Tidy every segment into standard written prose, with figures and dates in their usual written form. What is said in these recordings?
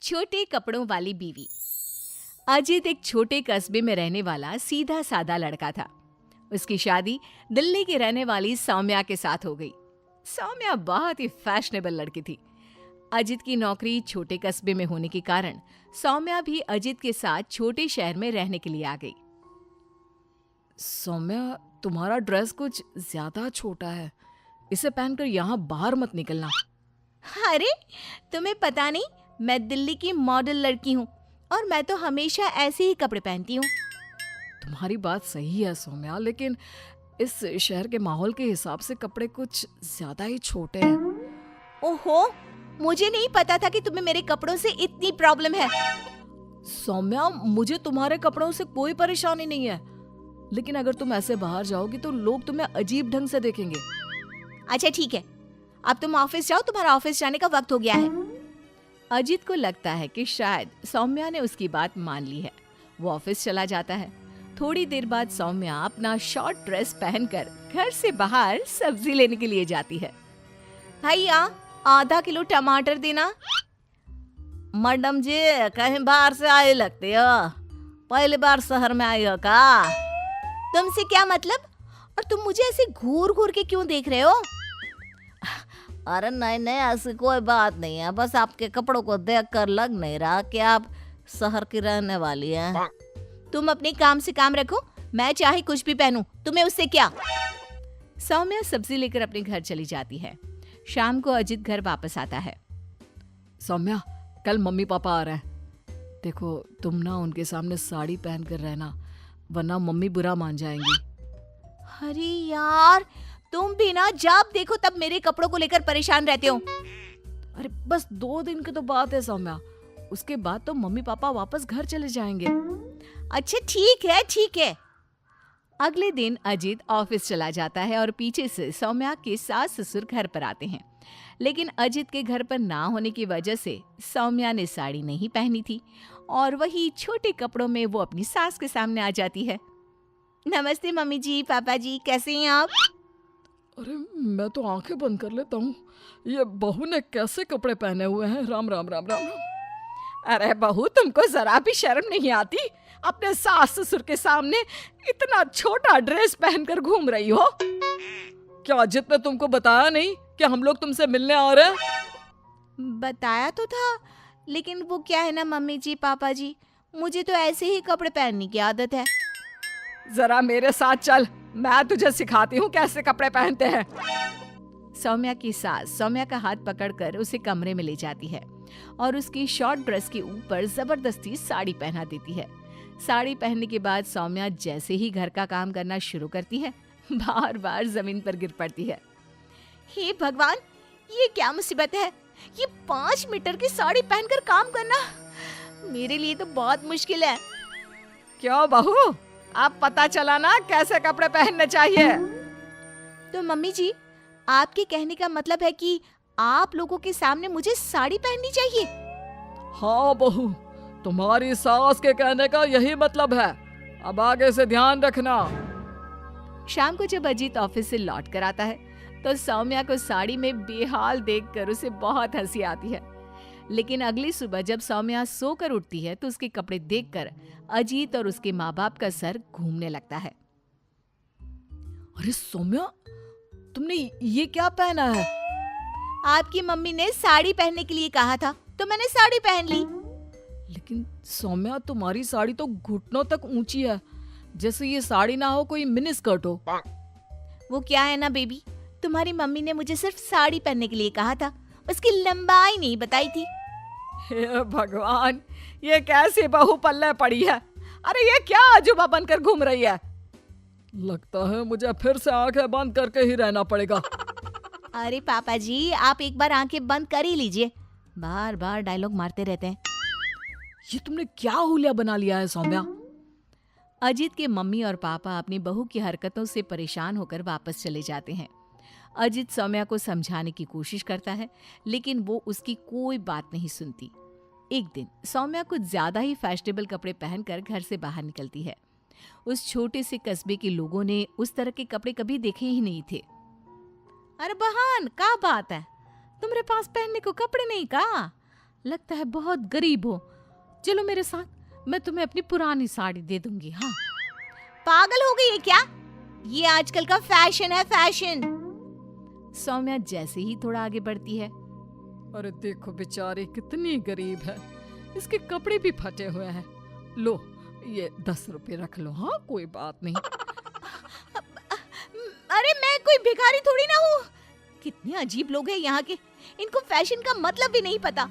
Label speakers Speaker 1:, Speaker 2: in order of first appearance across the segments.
Speaker 1: छोटे कपड़ों वाली बीवी। अजित एक छोटे कस्बे में रहने वाला सीधा सादा लड़का था। उसकी शादी दिल्ली की रहने वाली सौम्या के साथ हो गई। सौम्या बहुत ही फैशनेबल लड़की थी। अजित की नौकरी छोटे कस्बे में होने के कारण सौम्या भी अजित के साथ छोटे शहर में रहने के लिए आ गई।
Speaker 2: सौम्या, तुम्हारा ड्रेस कुछ ज्यादा छोटा है, इसे पहनकर यहाँ बाहर मत निकलना।
Speaker 1: अरे, तुम्हें पता नहीं, मैं दिल्ली की मॉडल लड़की हूँ और मैं तो हमेशा ऐसे ही कपड़े पहनती हूँ।
Speaker 2: तुम्हारी बात सही है सौम्या, लेकिन इस शहर के माहौल के हिसाब से कपड़े कुछ ज्यादा ही छोटे हैं।
Speaker 1: ओहो, मुझे नहीं पता था कि तुम्हें मेरे कपड़ों से इतनी प्रॉब्लम है।
Speaker 2: सौम्या, मुझे तुम्हारे कपड़ों से कोई परेशानी नहीं है, लेकिन अगर तुम ऐसे बाहर जाओगी तो लोग तुम्हें अजीब ढंग से देखेंगे।
Speaker 1: अच्छा ठीक है, अब तुम ऑफिस जाओ, तुम्हारा ऑफिस जाने का वक्त हो गया है। अजित को लगता है कि शायद सौम्या ने उसकी बात मान ली है। वो ऑफिस चला जाता है। थोड़ी देर बाद सौम्या अपना शॉर्ट ड्रेस पहनकर घर से बाहर सब्जी लेने के लिए जाती है। भैया, आधा किलो टमाटर देना।
Speaker 3: मैडम जी, कहीं बाहर से आए लगते हो, पहली बार शहर में आई हो का?
Speaker 1: तुमसे क्या मतलब? और तुम मुझे ऐसे घूर घूर के क्यों देख रहे हो?
Speaker 3: अरे नहीं नहीं, ऐसी कोई बात नहीं है, बस आपके कपड़ों को देखकर लग नहीं रहा कि आप शहर की रहने वाली हैं।
Speaker 1: तुम अपने काम से काम रखो, मैं चाहे कुछ भी पहनूं, तुम्हें उससे क्या? सौम्या सब्जी लेकर अपने घर चली जाती है। शाम को अजित घर वापस आता है।
Speaker 2: सौम्या, कल मम्मी पापा आ रहे हैं। देखो, तुम ना उनके सामने साड़ी पहन कर रहना, वरना मम्मी बुरा मान जाएंगी।
Speaker 1: अरे यार, तुम भी ना जब देखो तब मेरे कपड़ों को लेकर परेशान रहते हो।
Speaker 2: अरे बस 2 दिन की तो बात है सौम्या, उसके बाद तो मम्मी पापा वापस घर चले जाएंगे।
Speaker 1: अच्छा ठीक है ठीक है। अगले दिन अजित ऑफिस चला जाता है और पीछे से सौम्या के सास ससुर घर पर आते हैं। लेकिन अजित के घर पर ना होने की वजह से सौम्या ने साड़ी नहीं पहनी थी और वही छोटे कपड़ों में वो अपनी सास के सामने आ जाती है। नमस्ते मम्मी जी, पापा जी, कैसे हैं आप?
Speaker 2: अरे मैं तो आंखें बंद कर लेता हूँ, ये बहू ने कैसे कपड़े पहने हुए हैं। राम राम राम राम राम।
Speaker 4: अरे बहू, तुमको जरा भी शर्म नहीं आती? अपने सास ससुर के सामने इतना छोटा ड्रेस पहनकर घूम रही हो।
Speaker 2: क्या अजित ने तुमको बताया नहीं कि हम लोग तुमसे मिलने आ रहे हैं?
Speaker 1: बताया तो था, लेकिन वो क्या है ना मम्मी जी, पापा जी, मुझे तो ऐसे ही कपड़े पहनने की आदत है।
Speaker 4: जरा मेरे साथ चल, मैं तुझे सिखाती हूँ कैसे कपड़े पहनते हैं।
Speaker 1: सौम्या की सास सौम्या का हाथ पकड़कर उसे कमरे में ले जाती है और उसकी शॉर्ट ड्रेस के ऊपर जबरदस्ती साड़ी पहना देती है। साड़ी पहनने के बाद सौम्या जैसे ही घर का काम करना शुरू करती है, बार बार जमीन पर गिर पड़ती है। हे भगवान, ये क्या मुसीबत है? ये 5 मीटर की साड़ी पहनकर काम करना मेरे लिए तो बहुत मुश्किल है।
Speaker 4: क्यों बहू, अब पता चला ना कैसे कपड़े पहनने चाहिए?
Speaker 1: तो मम्मी जी, आपके कहने का मतलब है कि आप लोगों के सामने मुझे साड़ी पहननी चाहिए?
Speaker 2: हाँ बहू, तुम्हारी सास के कहने का यही मतलब है। अब आगे से ध्यान रखना।
Speaker 1: शाम को जब अजीत ऑफिस से लौट कर आता है तो सौम्या को साड़ी में बेहाल देखकर उसे बहुत हंसी आती है। लेकिन अगली सुबह जब सौम्या सोकर उठती है तो उसके कपड़े देखकर अजीत और उसके माँ बाप का सर घूमने लगता है।
Speaker 2: अरे सौम्या, तुमने ये क्या पहना है?
Speaker 1: आपकी मम्मी ने साड़ी पहनने के लिए कहा था तो मैंने साड़ी पहन ली।
Speaker 2: लेकिन सौम्या, तुम्हारी साड़ी तो घुटनों तक ऊंची है, जैसे ये साड़ी ना हो कोई मिनी स्कर्ट हो।
Speaker 1: वो क्या है ना बेबी, तुम्हारी मम्मी ने मुझे सिर्फ साड़ी पहनने के लिए कहा था, उसकी लंबाई नहीं बताई थी।
Speaker 4: हे भगवान, ये कैसी बहू पल्ले पड़ी है? अरे ये क्या अजूबा बनकर घूम रही है?
Speaker 2: लगता है मुझे फिर से आंखें बंद करके ही रहना पड़ेगा।
Speaker 1: अरे पापा जी, आप एक बार आंखें बंद कर ही लीजिए, बार बार डायलॉग मारते रहते हैं।
Speaker 2: ये तुमने क्या हुलिया बना लिया है सौम्या?
Speaker 1: अजीत के मम्मी और पापा अपनी बहू की हरकतों से परेशान होकर वापस चले जाते हैं। अजीत सौम्या को समझाने की कोशिश करता है, लेकिन वो उसकी कोई बात नहीं सुनती। एक दिन सौम्या कुछ ज्यादा ही फैशनेबल कपड़े पहनकर घर से बाहर निकलती है। उस छोटे से कस्बे के लोगों ने उस तरह के कपड़े कभी देखे ही नहीं थे।
Speaker 3: अरे बहन, क्या बात है, तुम्हारे पास पहनने को कपड़े नहीं का?
Speaker 1: लगता है बहुत गरीब हो। चलो मेरे साथ, मैं तुम्हें अपनी पुरानी साड़ी दे दूंगी। हाँ,
Speaker 3: पागल हो गई है क्या? ये आजकल का फैशन है, फैशन।
Speaker 1: सौम्या जैसे ही थोड़ा आगे बढ़ती है,
Speaker 2: अरे देखो बेचारी कितनी गरीब है, इसके कपड़े भी फटे हुए हैं। लो ये 10 रुपए रख लो। हाँ कोई बात नहीं।
Speaker 3: अरे मैं कोई भिखारी थोड़ी ना हूँ। कितने अजीब लोग हैं यहाँ के, इनको फैशन का मतलब भी नहीं पता।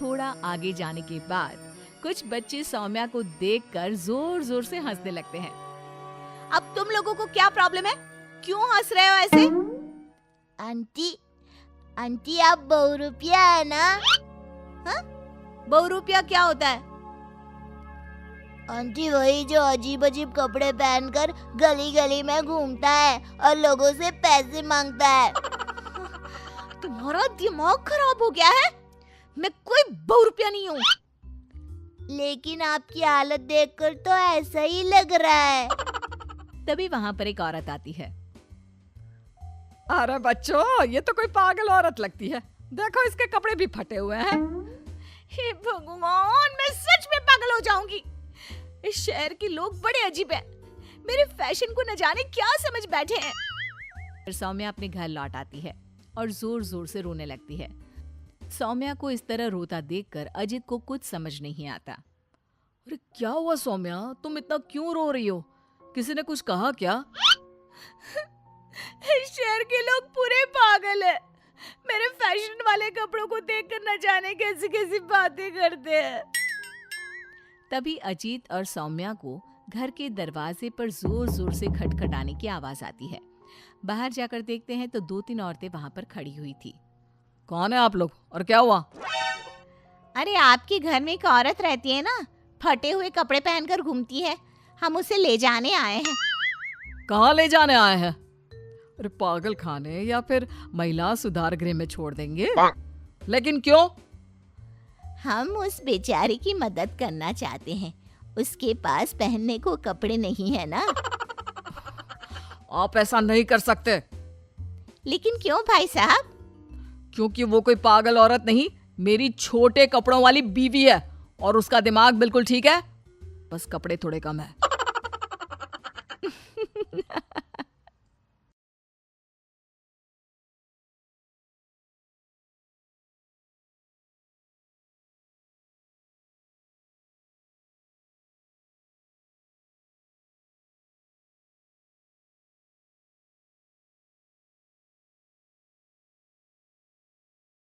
Speaker 1: थोड़ा आगे जाने के बाद कुछ बच्चे सौम्या को देखकर जोर जोर से हंसने लगते हैं।
Speaker 3: अब तुम लोगों को क्या प्रॉब्लम है? क्यों हंस रहे हो ऐसे? आंटी, आंटी आप बहुरूपिया है ना? हाँ? बहुरूपिया क्या होता है? आंटी वही जो अजीब अजीब कपड़े पहनकर गली गली में घूमता है और लोगों से पैसे मांगता है। तुम्हारा दिमाग खराब हो गया है? मैं कोई बहुरूपिया नहीं हूँ। लेकिन आपकी हालत देखकर तो ऐसा ही लग रहा है।
Speaker 1: तभी वहां पर एक औरत आती है।
Speaker 2: अरे बच्चों, ये तो कोई पागल औरत लगती है। देखो इसके कपड़े भी फटे हुए हैं।
Speaker 3: हे भगवान, मैं सच में पागल हो जाऊंगी। इस शहर के लोग बड़े अजीब हैं। मेरे फैशन को न जाने क्या समझ बैठे हैं।
Speaker 1: फिर सौम्या अपने घर लौट आती है और जोर जोर से रोने लगती है। सौम्या को इस तरह रोता देखकर अजित को कुछ समझ नहीं आता।
Speaker 2: अरे क्या हुआ सौम्या, तुम इतना क्यों रो रही हो? किसी ने कुछ कहा क्या?
Speaker 3: इस शहर के लोग पूरे पागल हैं। मेरे फैशन वाले कपड़ों को देखकर न जाने कैसी कैसी बातें करते हैं।
Speaker 1: तभी अजीत और सौम्या को घर के दरवाजे पर जोर जोर से खटखटाने की आवाज आती है। बाहर जाकर देखते हैं तो 2-3 औरतें वहां पर खड़ी हुई थी।
Speaker 2: कौन है आप लोग और क्या हुआ?
Speaker 3: अरे आपके घर में एक औरत रहती है ना, फटे हुए कपड़े पहनकर घूमती है। हम उसे ले जाने आए हैं।
Speaker 2: कहाँ ले जाने आए हैं? अरे पागल खाने या फिर महिला सुधार गृह में छोड़ देंगे? लेकिन क्यों?
Speaker 3: हम उस बेचारी की मदद करना चाहते हैं। उसके पास पहनने को कपड़े नहीं है ना।
Speaker 2: आप ऐसा नहीं कर सकते।
Speaker 3: लेकिन क्यों भाई साहब?
Speaker 2: क्योंकि वो कोई पागल औरत नहीं, मेरी छोटे कपड़ों वाली बीवी है और उसका दिमाग बिल्कुल ठीक है, बस कपड़े थोड़े कम है।